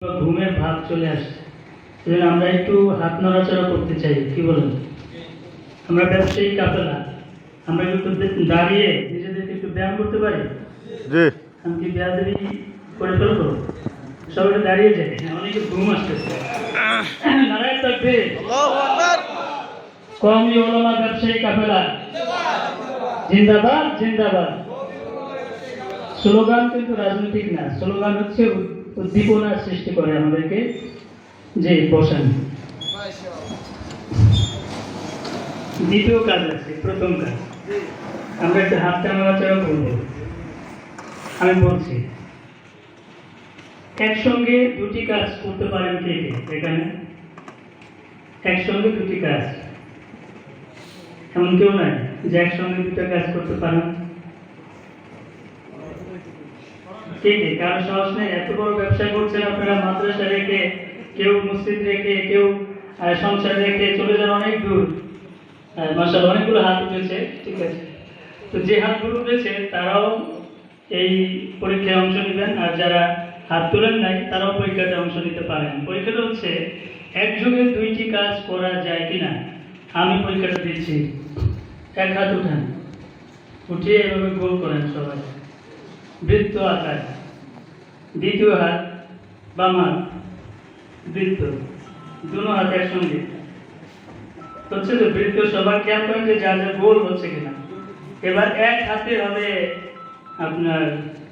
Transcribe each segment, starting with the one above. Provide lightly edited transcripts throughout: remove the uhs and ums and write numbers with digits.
ঘুমের ভাব চলে আসছে, সেজন্য আমরা একটু হাত নড়াচড়া করতে চাই। কি বলেন? আমরা ব্যবসায়ী কাপেলা, আমরা একটু দাঁড়িয়ে নিজেদেরকে একটু ব্যায়াম করতে পারি। আমি কি ব্যায়ামই করে ফেলবো? সবাই দাঁড়িয়ে যায়, অনেকে ঘুম আসতেছে। নারায়ণ তাকবীর, কওমি উলামা ব্যবসায়ী কাফেলা জিন্দাবাদ জিন্দাবাদ। স্লোগান কিন্তু রাজনৈতিক না, স্লোগান হচ্ছে উদ্দীপনা সৃষ্টি করে আমাদেরকে। যে বসান, দ্বিতীয় কাজ আছে। প্রথম কাজ আমরা একটা হাতটা নড়াচড়া করব। আমি বলছি একসঙ্গে দুটি কাজ করতে পারেন কে কে এখানে? একসঙ্গে দুটি কাজ এমন কেউ নাই যে একসঙ্গে দুটো কাজ করতে পারেন? কে কে? কারো সাহস নেই? এত বড় ব্যবসা করছেন আপনারা, মাদ্রাসা রেখে, কেউ মসজিদ রেখে, কেউ সংসার রেখে চলে যান অনেক দূর। মাশাআল্লাহ, অনেকগুলো হাত উঠেছে। ঠিক আছে, তো যে হাতগুলো উঠেছে তারাও এই পরীক্ষায় অংশ নেবেন, আর যারা হাত তোলেন নাই তারাও পরীক্ষাতে অংশ নিতে পারেন। পরীক্ষাটা হচ্ছে একযোগে দুইটি কাজ করা যায় কিনা। আমি পরীক্ষাটা দিচ্ছি। এক হাত উঠান, উঠিয়ে এভাবে গোল করেন সবাই, বৃত্ত আকার। দ্বিতীয় হাত, বাম হাত, বৃত্ত, দুনো হাত একসঙ্গে হচ্ছে তো বৃত্ত। সবার খেয়াল করেন যে যা যা গোল হচ্ছে কিনা। এবার এক হাতে হবে আপনার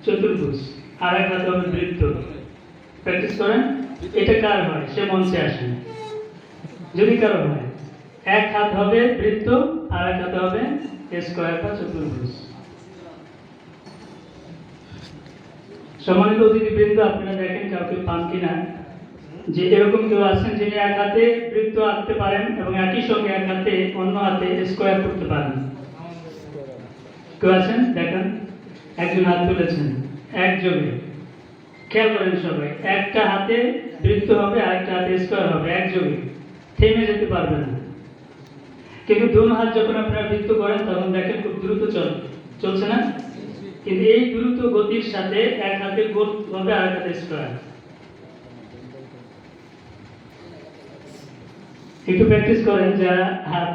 চতুর্ভুজ, আর এক হাতে হবে বৃত্ত। প্র্যাকটিস করেন। এটা কার হয় সে মঞ্চে আসেন। যদি কারো হয়, এক হাত হবে বৃত্ত, আর এক হাতে হবে স্কোয়ার বা চতুর্ভুজ। সম্মানিত অতিথিবৃন্দ, আপনারা দেখেন কাউকে পান কিনা যে এরকম কেউ আছেন যিনি এক হাতে বৃত্ত আঁকতে পারেন এবং একই সঙ্গে এক হাতে অন্য হাতে স্কোয়ার করতে পারেন? কেউ আছেন? দেখেন, একজন হাত তুলেছেন। একযোগে খেয়াল করেন সবাই, একটা হাতে বৃত্ত হবে আর একটা হাতে স্কোয়ার হবে একযোগে, থেমে যেতে পারবে না। কিন্তু দুনো হাত যখন আপনারা বৃত্ত করেন তখন দেখেন খুব দ্রুত চলছে না? কিন্তু এই দ্রুত গতির সাথে এক হাতে গোল হবে আর এক হাতে স্কোয়ার। একটু প্র্যাকটিস করেন। যারা হাত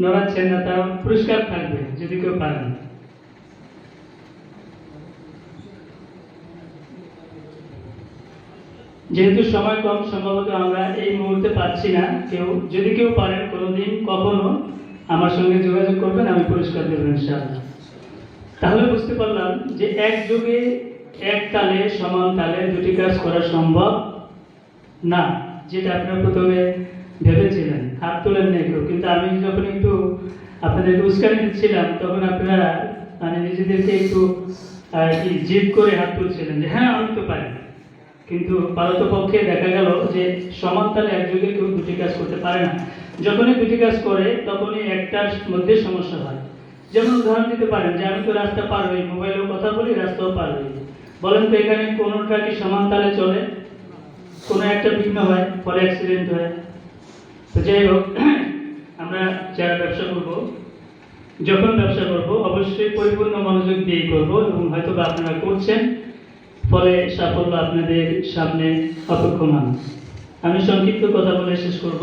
নড়াচ্ছেন না তারা পুরস্কার থাকবে যদি কেউ পারেন। যেহেতু সময় কম, সম্ভবত আমরা এই মুহূর্তে পাচ্ছি না। যদি কেউ পারেন কোনোদিন কখনো আমার সঙ্গে যোগাযোগ করবেন, আমি পুরস্কার দেব ইনশাআল্লাহ। তাহলে বুঝতে পারলাম যে একযোগে এক তালে সমান তালে দুটি কাজ করা সম্ভব না, যেটা আপনারা প্রথমে ভেবেছিলেন। হাত তোলেন না কেউ, কিন্তু আমি যখন একটু আপনাদেরকে উস্কানি দিচ্ছিলাম তখন আপনারা মানে নিজেদেরকে একটু জিদ করে হাত তুলছিলেন যে হ্যাঁ আমি তো পারি। কিন্তু পারতপক্ষে দেখা গেল যে সমান তালে একযোগে কেউ দুটি কাজ করতে পারে না। যখনই দুটি কাজ করে তখনই একটার মধ্যে সমস্যা হয়। যেমন উদাহরণ দিতে পারেন যে আমি তো রাস্তা পার হই, মোবাইলেও কথা বলি, রাস্তাও পার হই। বলেন তো এখানে কোনোটা কি সমান তালে চলে? কোনো একটা বিঘ্ন হয়, ফলে অ্যাক্সিডেন্ট হয়। তো যাই হোক, আমরা যারা ব্যবসা করব, যখন ব্যবসা করব অবশ্যই পরিপূর্ণ মনোযোগ দিয়ে করব, এবং হয়তো বা আপনারা করছেন, ফলে সাফল্য আপনাদের সামনে অপেক্ষমান। আমি সংক্ষিপ্ত কথা বলে শেষ করব।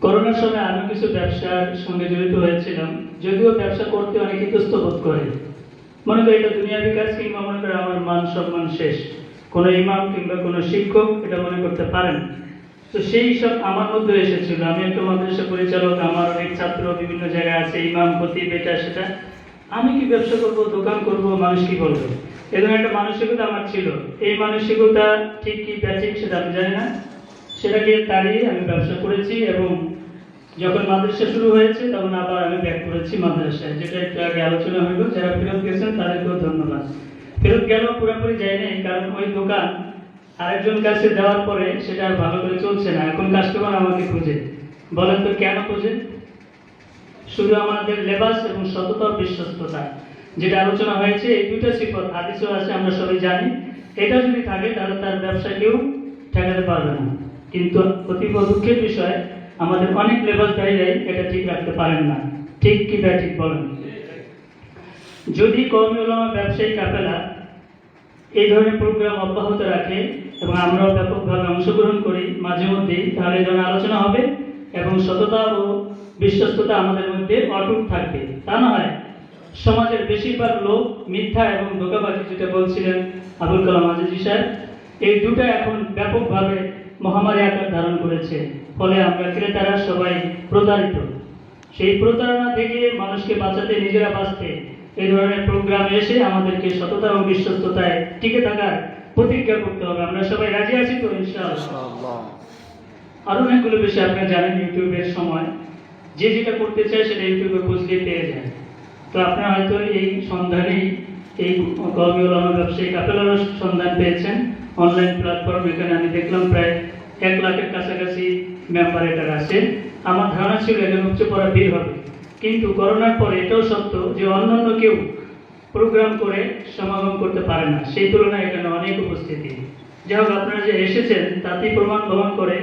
করোনার সময় আমি কিছু ব্যবসার সঙ্গে জড়িত হয়েছিলাম। যদিও ব্যবসা করতে অনেক ইতস্ত বোধ করে, মনে করি এটা দুনিয়াবি কাজ, কিংবা মনে করে আমার মান সম্মান শেষ। কোনো ইমাম কিংবা কোনো শিক্ষক এটা মনে করতে পারেন। তো সেই সব আমার মধ্যে এসেছিল। আমি একটা মাদ্রাসা পরিচালক, আমার অনেক ছাত্র বিভিন্ন জায়গায় আছে, ইমাম, খতিব, এটা সেটা। আমি কি ব্যবসা করব, দোকান করব, মানুষ কি বলবে, এরকম একটা মানসিকতা আমার ছিল। এই মানসিকতা ঠিক কি ব্যাচিক সেটা আমি জানি না, সেটাকে তাড়িয়ে আমি ব্যবসা করেছি। এবং যখন মাদ্রাসা শুরু হয়েছে তখন আবার আমি ব্যাক করেছি মাদ্রাসায়, যেটা একটু আগে আলোচনা হইল। যারা ফেরত গেছেন তাদেরকেও ধন্যবাদ। ফেরত গেল পুরোপুরি যায় নাই, কারণ ওই দোকান আরেকজন কাছে দেওয়ার পরে সেটা আর ভালো করে চলছে না। এখন কাস্টমার আমাকে খুঁজে। বলেন তো কেন খুঁজে? শুধু আমাদের লেবাস এবং সততা, বিশ্বস্ততা, যেটা আলোচনা হয়েছে, এই দুটো সিফত হাদিসেও আছে, আমরা সবাই জানি। এটা যদি থাকে তাহলে তার ব্যবসা কেউ ঠেকাতে পারবে না। কিন্তু অতীব দুঃখের বিষয়, আমাদের অনেক লেবাসদারীরাই এটা ঠিক রাখতে পারেন না। ঠিক কি ঠিক বলেন? যদি কওমি উলামা ব্যবসায়ী কাফেলা এই ধরনের প্রোগ্রাম অব্যাহত রাখে এবং আমরাও ব্যাপকভাবে অংশগ্রহণ করি মাঝে মধ্যেই, তাহলে এই ধরনের আলোচনা হবে এবং সততা ও বিশ্বস্ততা আমাদের মধ্যে অটুট থাকবে। তা না হয় সমাজের বেশিরভাগ লোক মিথ্যা এবং ধোঁকাবাজি, যেটা বলছিলেন আবুল কালাম আজাদ সাহেব, এই দুটো এখন ব্যাপকভাবে মহামারী আকার ধারণ করেছে। ফলে আমরা ক্রেতারা সবাই প্রতারিত। সেই প্রতারণা থেকে মানুষকে বাঁচাতে, নিজেরা বাঁচতে এই ধরনের প্রোগ্রামে এসে আমাদেরকে সততা এবং বিশ্বস্ততায় টিকে থাকার প্রতিজ্ঞা করতে হবে। আমরা সবাই রাজি আছি তো ইনশাআল্লাহ। আরো অনেকগুলো বিষয় আপনারা জানেন, ইউটিউবের সময় যে যেটা করতে চায় সেটা ইউটিউবে খুঁজলে পেয়ে যায়। তো আপনারা হয়তো এই সন্ধানেই এই কওমি উলামা ব্যবসায়ী কাফেলার সন্ধান পেয়েছেন অনলাইন প্ল্যাটফর্ম। এখানে আমি দেখলাম প্রায় 1 লাখের কাছাকাছি মেম্বার এটার আছে। আমার ধারণা ছিল এখানে উচ্চ পড়া ভিড় হবে, কিন্তু করোনার পরে এটাও সত্য যে অন্যান্য কেউ প্রোগ্রাম করে সমাগম করতে পারে না, সেই তুলনায় এখানে অনেক উপস্থিতি। যাই হোক, আপনারা যে এসেছেন তাতেই প্রমাণ বহন করে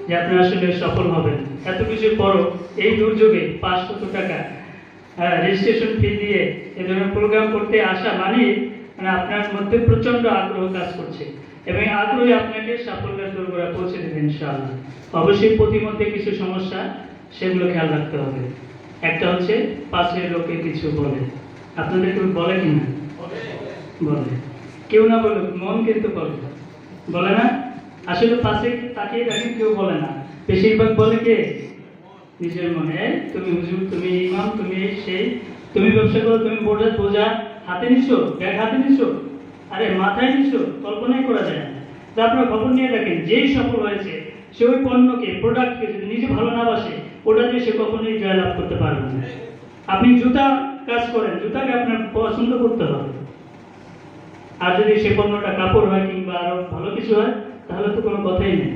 যে আপনারা আসলে সফল হবেন। এত কিছুর পরও এই দুর্যোগে 500 টাকা রেজিস্ট্রেশন ফি দিয়ে এ ধরনের প্রোগ্রাম করতে আসা মানে আপনার মধ্যে প্রচন্ড আগ্রহ কাজ করছে এবং আগ্রহী আপনাকে সাফল্যের দোরগোড়া পৌঁছে দেবে ইনশাআল্লাহ। অবশ্যই প্রতিমধ্যে কিছু সমস্যা, সেগুলো খেয়াল রাখতে হবে। একটা হচ্ছে পাশের লোকে কিছু বলে, আপনাদের কেউ বলে কিনা? বলে। কেউ না বলে মন কিন্তু বলে না। আসলে পাশে তাকিয়ে দেখেন, কেউ বলে না, বেশিরভাগ বলে কে? নিজের মনে। তুমি হুজুর, তুমি ইমাম, তুমি সেই, তুমি ব্যবসা করো, তুমি বোঝা হাতে নিছো, ব্যাগ হাতে নিছো, আরে মাথায় নিছো, কল্পনাই করা যায় না। তা আপনারা খবর নিয়ে দেখেন, যেই সফল হয়েছে সে ওই পণ্যকে, প্রোডাক্টকে যদি নিজে ভালো না বাসে, ওটা দিয়ে সে কখনোই জয়লাভ করতে পারবে না। আপনি জুতা কাজ করেন, জুতাকে আপনার পছন্দ করতে হবে। আর যদি সে পণ্যটা কাপড় হয় কিংবা আরো ভালো কিছু হয়, তাহলে তো কোনো কথাই নেই।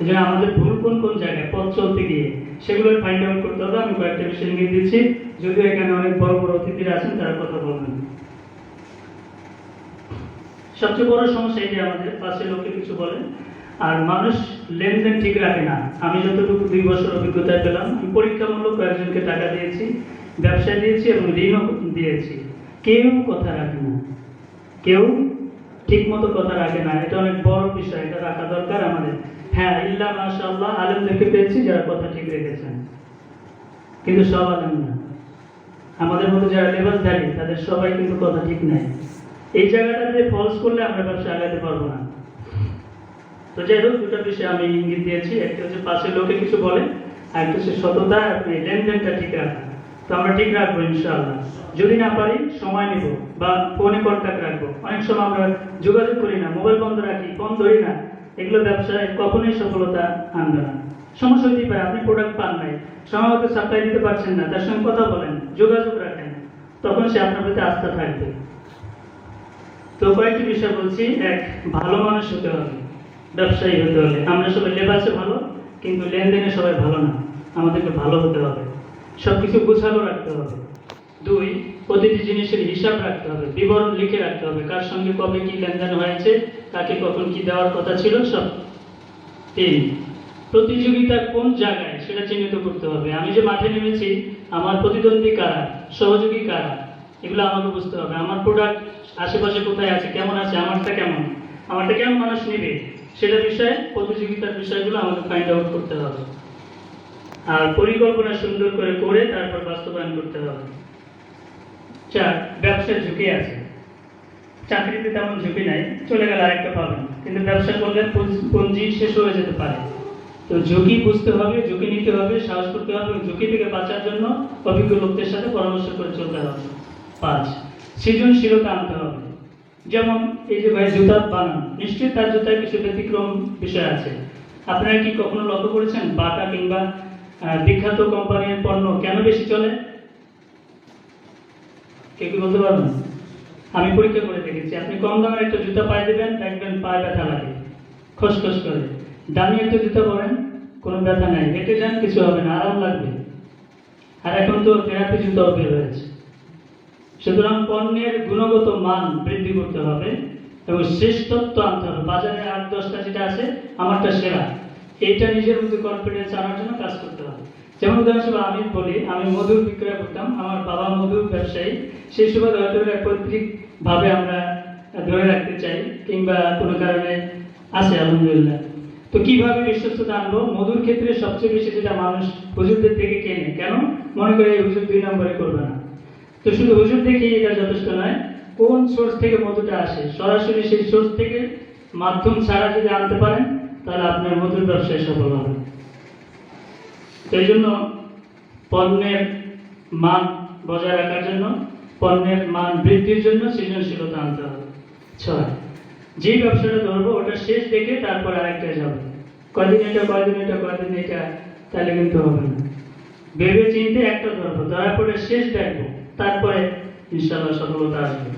এজন্য আমাদের ভুল কোন কোন জায়গায় পথ চলতে গিয়ে সেগুলো ফাইন্ড আউট করতে হবে। আমি কয়েকটা বিষয় নিয়ে দিচ্ছি, যদিও এখানে অনেক বড় বড় অতিথিরা আছেন, তারা কথা বলবেন। সবচেয়ে বড় সমস্যা এই যে আমাদের পাশে লোকে কিছু বলে আর মানুষ লেনদেন ঠিক রাখে না। আমি যতটুকু 2 বছর অভিজ্ঞতা পেলাম, আমি পরীক্ষামূলক কয়েকজনকে টাকা দিয়েছি, ব্যবসায় দিয়েছি এবং ঋণও দিয়েছি। কেউ কথা রাখে না, কেউ ঠিক মতো কথা রাখে না। এটা অনেক বড় বিষয়, এটা রাখা দরকার আমাদের। হ্যাঁ, ইল্লা মাশাআল্লাহ আলেমদেরকে পেয়েছি যারা কথা ঠিক রেখেছেন, কিন্তু সব আলেম না। আমাদের মধ্যে যারা লেবাসধারী তাদের সবাই কিন্তু কথা ঠিক নেই। এই জায়গাটাতে ফলস করলে আমরা ব্যবসা আগাতে পারবো না। তো যাই হোক, দুটো বিষয় আমি ইঙ্গিত দিয়েছি। একটা হচ্ছে পাশের লোকে কিছু বলে, আর একটা হচ্ছে সততা, লেনদেনটা ঠিক রাখা। তো আমরা ঠিক রাখবো ইনশাআল্লাহ। যদি না পারি সময় নিব বা ফোনে কন্ট্যাক্ট রাখবো। অনেক সময় আমরা যোগাযোগ করি না, মোবাইল বন্ধ রাখি, ফোন ধরি না। এগুলো ব্যবসায় কখনোই সফলতা আনবে না। সমস্যা হতেই পারে, আপনি প্রোডাক্ট পান নাই, সময় মতো সাপ্লাই দিতে পারছেন না, তার সঙ্গে কথা বলেন, যোগাযোগ রাখেন, তখন সে আপনার প্রতি আস্থা থাকবে। তো কয়েকটি বিষয় বলছি। এক, ভালো মানুষ হতে হবে, ব্যবসায়ী হতে হলে। আমরা সবাই লেবাসে ভালো, কিন্তু লেনদেনে সবাই ভালো না। আমাদেরকে ভালো হতে হবে, সবকিছু গুছানো রাখতে হবে। 2, প্রতিটি জিনিসের হিসাব রাখতে হবে, বিবরণ লিখে রাখতে হবে, কার সঙ্গে কবে কি লেনদেন হয়েছে, কাকে কখন কি দেওয়ার কথা ছিল সব। 3, প্রতিযোগিতা কোন জায়গায় সেটা চিহ্নিত করতে হবে। আমি যে মাঠে নেমেছি, আমার প্রতিদ্বন্দ্বী কারা, সহযোগী কারা, এগুলো আমাকে বুঝতে হবে। আমার প্রোডাক্ট আশেপাশে কোথায় আছে, কেমন আছে, আমারটা কেমন মানুষ নেবে, সেটা বিষয়ে প্রতিযোগিতার বিষয়গুলো আমাকে ফাইন্ড আউট করতে হবে। আর পরিকল্পনা সুন্দর করে তারপর বাস্তবায়ন করতে হবে। 4, ব্যবসার ঝুঁকি আছে। চাকরিতে তেমন ঝুঁকি নাই, চলে গেলে আরেকটা পাবেন, কিন্তু ব্যবসা করলে পুঁজি শেষ হয়ে যেতে পারে। তো ঝুঁকি বুঝতে হবে, ঝুঁকি নিতে হবে, সাহস করতে হবে, ঝুঁকি থেকে বাঁচার জন্য অভিজ্ঞ লোকদের সাথে পরামর্শ করে চলতে হবে। 5, সৃজনশীলতা আনতে হবে। যেমন এই যে ভাই জুতা বানান, নিশ্চয়ই তার জুতায় কিছু ব্যতিক্রম বিষয় আছে। আপনারা কি কখনো লক্ষ্য করেছেন বাটা কিংবা বিখ্যাত কোম্পানির পণ্য কেন বেশি চলে? কেউ কি বলতে পারবেন? আমি পরীক্ষা করে দেখেছি। আপনি কম দামের একটা জুতা পায়ে দেবেন, দেখবেন পায়ে ব্যথা লাগে, খসখস করে। দামি একটা জুতা পরেন, কোনো ব্যথা নাই, হেঁটে যান, কিছু হবে না, আরাম লাগবে। আর এখন তো থেরাপি জুতাও বের হয়েছে। সুতরাং পণ্যের গুণগত মান বৃদ্ধি করতে হবে এবং শ্রেষ্ঠত্ব আনতে হবে। বাজারে 8-10টা যেটা আছে, আমারটা সেরা, এইটা নিজের মধ্যে কনফিডেন্স আনার জন্য কাজ করতে হবে। যেমন উদাহরণস্বরূপ আমি বলি, আমি মধুর বিক্রয় করতাম, আমার বাবা মধুর ব্যবসায়ী। সেই সুবাদে হয়তো পৈতৃক ভাবে আমরা ধরে রাখতে চাই কিংবা কোনো কারণে আছে আলহামদুলিল্লাহ। তো কিভাবে বিশ্বস্ততা আনবো? মধুর ক্ষেত্রে সবচেয়ে বেশি যেটা মানুষ হুজুরদের থেকে কেনে, কেন মনে করে এই হুজুর 2 নম্বরে করবে না। তো শুধু হুজুর দেখেই এটা যথেষ্ট নয়, কোন সোর্স থেকে মধুটা আসে সরাসরি সেই সোর্স থেকে মাধ্যম ছাড়া যদি আনতে পারেন তাহলে আপনার মধুর ব্যবসায় সফল হবে। তো এই জন্য পণ্যের মান বজায় রাখার জন্য, পণ্যের মান বৃদ্ধির জন্য সৃজনশীলতা আনতে হবে। 6, যেই ব্যবসাটা ধরবো ওটা শেষ দেখে তারপর আরেকটা যাবো, কয়দিন এটা তাহলে কিন্তু হবে না। ভেবে চিন্তে একটা ধরবো, ধরার পরে শেষ দেখবো, তারপরে ইনশাআল্লাহ সফলতা আসবে।